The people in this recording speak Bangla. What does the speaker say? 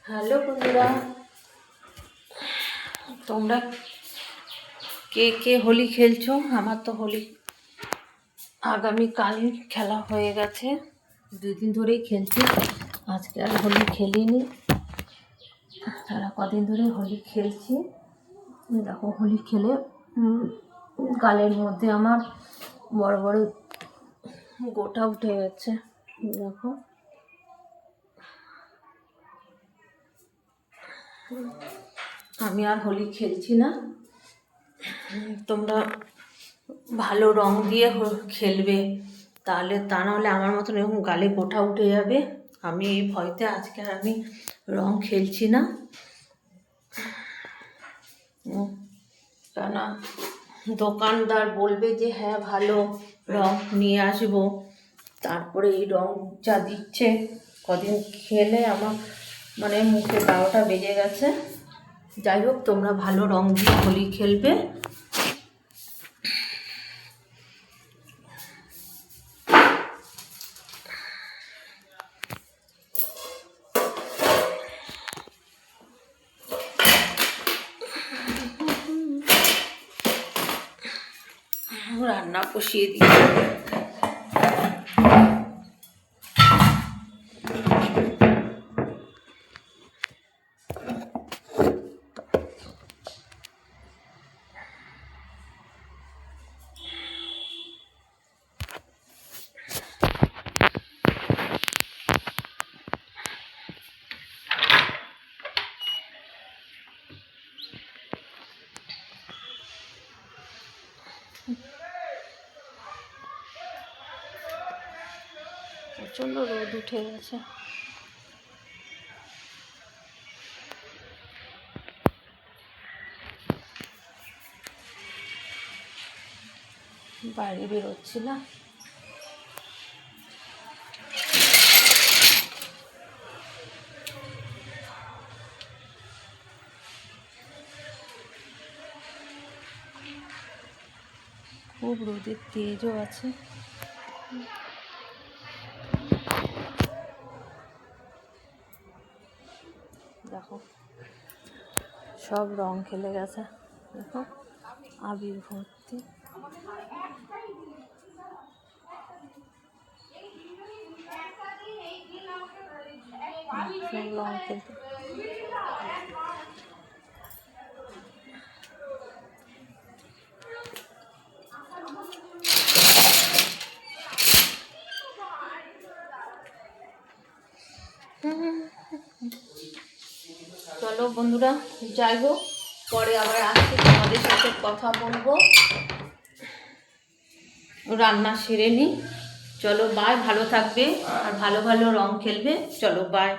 হ্যালো বন্ধুরা, তোমরা কে কে হোলি খেলছো? আমার তো হোলি আগামীকাল খেলা হয়ে গেছে, 2 দিন ধরেই খেলছি। আজকে আর হোলি খেলিনি, সারা কদিন ধরে হোলি খেলছি। দেখো হোলি খেলে গালের মধ্যে আমার বড় বড় গোটা উঠে গেছে। দেখো আমি আর হোলি খেলছি না। তোমরা ভালো রং দিয়ে খেলবে, তাহলে তা নাহলে আমার মতন এরকম গালে গোটা উঠে যাবে। আমি এই ভয়তে আজকে আর আমি রং খেলছি না। কেন দোকানদার বলবে যে হ্যাঁ ভালো রং নিয়ে আসবো, তারপরে এই রং যা দিচ্ছে কদিন খেলে আমার মানে মুখে 12টা বেজে গেছে। যাই হোক, তোমরা ভালো রং দিয়ে হোলি খেলবে। রান্না বসিয়ে দিই। প্রচণ্ড রোদ উঠে গেছে। বাইরে বেরোচ্ছি না। খুব রোদের তেজও আছে। দেখো সব রং খেলে গেছে, দেখো আবির ভর্তি। সব রং খেলতে চলো বন্ধুরা, যাই হোক পরে আবার আসছি, তোমাদের সাথে কথা বলবো। রান্না সেরে নিই। চলো বাই, ভালো থাকবে আর ভালো ভালো রং খেলবে। চলো বাই।